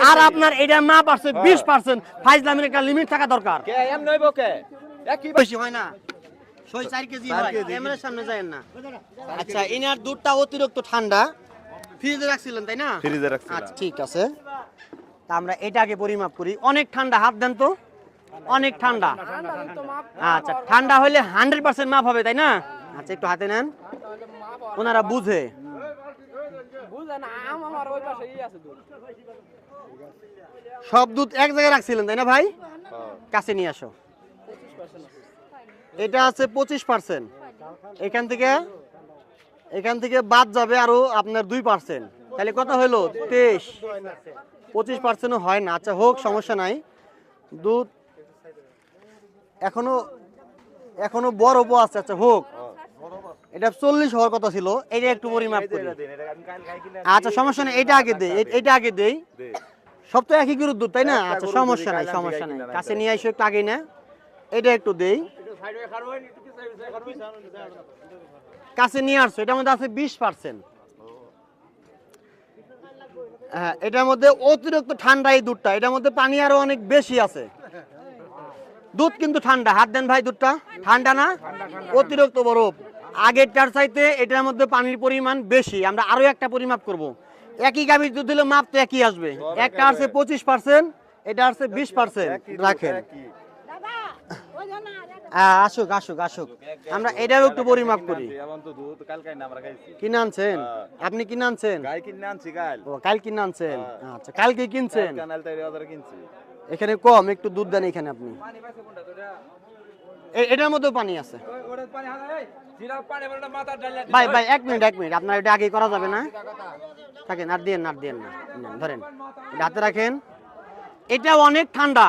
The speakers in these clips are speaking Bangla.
আর আপনার এটা মাপ আছে 20%, ফাইজলামের একটা লিমিট থাকা দরকার। কে এম নইবো কে একই বেশি হয় না, 4 কেজি হয়, ক্যামেরার সামনে যায় না। আচ্ছা, এনার দুধটা অতিরিক্ত ঠান্ডা, ফ্রিজে রাখছিলেন তাই না? ফ্রিজে রাখছিলাম। আচ্ছা ঠিক আছে, তা আমরা এটাকে পরিমাপ করি। অনেক ঠান্ডা, হাত দেন তো, অনেক ঠান্ডা। আচ্ছা, ঠান্ডা হলে 100% মাপ হবে তাই না? আচ্ছা, একটু হাতে নেন, ওনারা বুঝে। সব দুধ এক জায়গায় রাখছিলেন তাই না ভাই? কাছে নিয়ে আসো। এটা আছে 25%, এখান থেকে বাদ যাবে আরো আপনার 2%, তাহলে কত হলো 23। 25% হয় না। আচ্ছা হোক, সমস্যা নাই। দুধ এখনো বরফও আছে। আচ্ছা হোক, এটা 40 হওয়ার কথা ছিল, এটা একটু পরিমাপ করি। আচ্ছা সমস্যা নেই, এটা আগে দেই। সব তো একই গরুর দুধ তাই না? আচ্ছা সমস্যা নাই, কাছে নিয়ে এসে একটু আগে না, এটা একটু দেই। কাছে নিয়ে আসছো, এটার মধ্যে আছে 20%। হ্যাঁ, এটার মধ্যে অতিরিক্ত ঠান্ডা এই দুধটা, এটার মধ্যে পানি আরো অনেক বেশি আছে। দুধ কিন্তু ঠান্ডা, হাত দেন ভাই, দুধটা ঠান্ডা না, অতিরিক্ত বরফ। আগেরটার চাইতে এটার মধ্যে পানির পরিমাণ বেশি। আমরা আরো একটা পরিমাপ করব। একই গাভীর দুধ দিলে মাপ তো একই আসবে। একটা আছে 25%, এটা আছে 20%। রাখেন, আসুক, আমরা এটাও একটু পরিমাপ করি। কিনে আনছেন আপনি? কিনে আনছেন? কাল কিনে আনছেন? আচ্ছা, কালকে কিনছেন? এখানে কম একটু দুধ দেন এখানে আপনি। এটার মধ্যে পানি আছে ভাই। এক মিনিট, আপনার এটা আগে করা যাবে না? থাকেন, আর দিয়েন না, ধরেন হাতে রাখেন। এটা অনেক ঠান্ডা।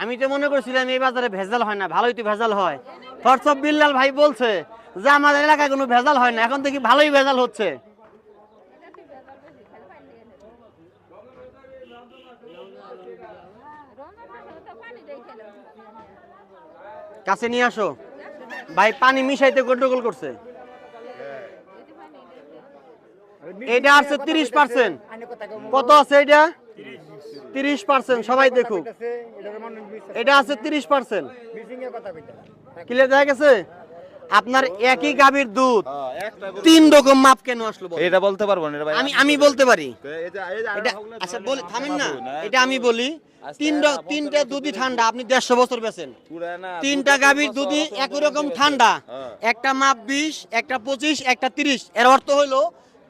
আমি তো মনে করছিলাম এই বাজারে ভেজাল হয় না, ভালোই তো ভেজাল হয়। ফরসব বিল্লাল ভাই বলছে যে আমাদের এলাকায় কোনো ভেজাল হয় না, এখন দেখি ভালোই ভেজাল হচ্ছে। কাছে নিয়ে আসো ভাই, পানি মিশাইতে গন্ডগোল করছে। এটা আছে 30%। কত আছে এটা? 30%। সবাই দেখুক, এটা আছে 30%। ক্লিয়ার দেখা গেছে? আপনার একই গাভীর দুধ 3 রকম মাপ কেন আসলো? এটা বলতে পারবো না ভাই, আমি বলতে পারি। এটা আচ্ছা বলি, থামেন না, এটা আমি বলি। তিনটা দুধই ঠান্ডা, আপনি 150 বছর বেচেন। তিনটা গাভীর দুধই একই রকম ঠান্ডা, একটা মাপ 20, একটা 25, একটা 30। এর অর্থ হলো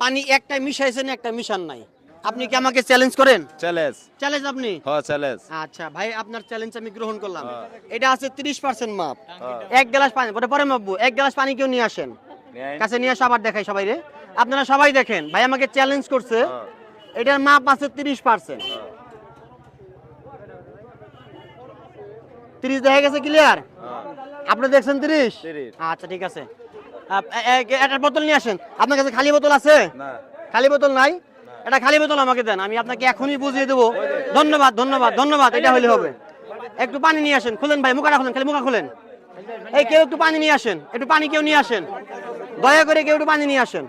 পানি একটা মিশাইছেন, একটা মিশান নাই। আপনি কি আমাকে চ্যালেঞ্জ করেন? চ্যালেঞ্জ আপনি? হ্যাঁ চ্যালেঞ্জ। আচ্ছা ভাই, আপনার চ্যালেঞ্জ আমি গ্রহণ করলাম। এটা আছে 30% মাপ। এক গ্লাস পানি পরে মাপবো। এক গ্লাস পানি কেউ নিয়ে আসেন, কাছে নিয়ে আসে, আবার দেখাই সবাই রে। আপনারা সবাই দেখেন, ভাই আমাকে চ্যালেঞ্জ করছে। এটার মাপ আছে 30%। 30 দেখা গেছে? ক্লিয়ার? আপনি দেখছেন 30? আচ্ছা ঠিক আছে, একটা বোতল নিয়ে আসেন। আপনার কাছে খালি বোতল আছে? খালি বোতল নাই? এটা খালি বোতল আমাকে দেন, আমি আপনাকে এখনই বুঝিয়ে দেবো। ধন্যবাদ, এটা হলে হবে। একটু পানি নিয়ে আসেন, খুলেন ভাই, মুখটা খুলেন, খালি মুখা খুলেন। এই কেউ একটু পানি নিয়ে আসেন, একটু পানি কেউ নিয়ে আসেন, দয়া করে কেউ একটু পানি নিয়ে আসেন।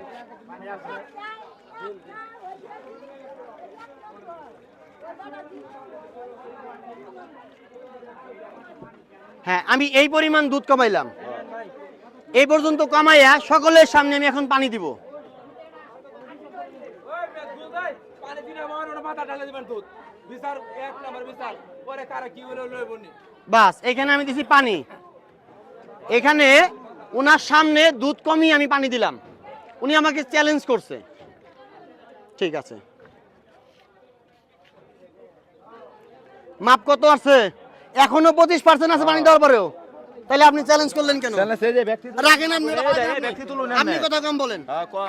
হ্যাঁ, আমি এই পরিমাণ দুধ কমাইলাম, এই পর্যন্ত কমাইয়া সকলের সামনে আমি এখন পানি দিব। বাস, এখানে আমি দিছি পানি। এখানে ওনার সামনে দুধ কমিয়ে আমি পানি দিলাম, উনি আমাকে চ্যালেঞ্জ করছে। ঠিক আছে, মাপ কত আছে? এখনো 25% আছে পানি দেওয়ার পরেও। তাহলে আপনি চ্যালেঞ্জ করলেন কেন? রাখেন, আপনি কথা কম বলেন।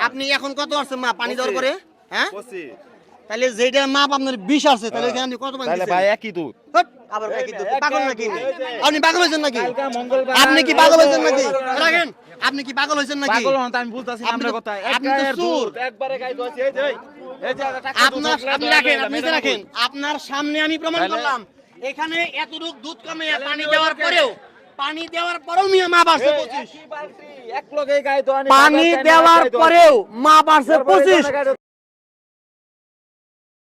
আপনি এখন কত আছে মাপ পানি দেওয়ার পরে? হ্যাঁ, তাহলে যেটা মাপ আপনার 20 আছে, তাহলে এখানে আপনি কত পানি দিচ্ছেন? ভাই একই দুধ। আবার একই দুধ? পাগল নাকি আপনি? পাগল হয়েছেন নাকি আপনি? কি পাগল হয়েছেন নাকি? রাখেন, আপনি কি পাগল হয়েছেন নাকি? পাগল হন, আমি বুঝতাছি না আপনার কথা। আপনি তো চোর। একবারে গাই দছি। এই যে আপনি রাখেন, আপনার সামনে আমি প্রমাণ করলাম। এখানে এতটুকু দুধ কমে পানি দেওয়ার পরেও মিয়া মা বাড়ছে 25। এক লগে গাই তো পানি দেওয়ার পরেও মা বাড়ছে 25।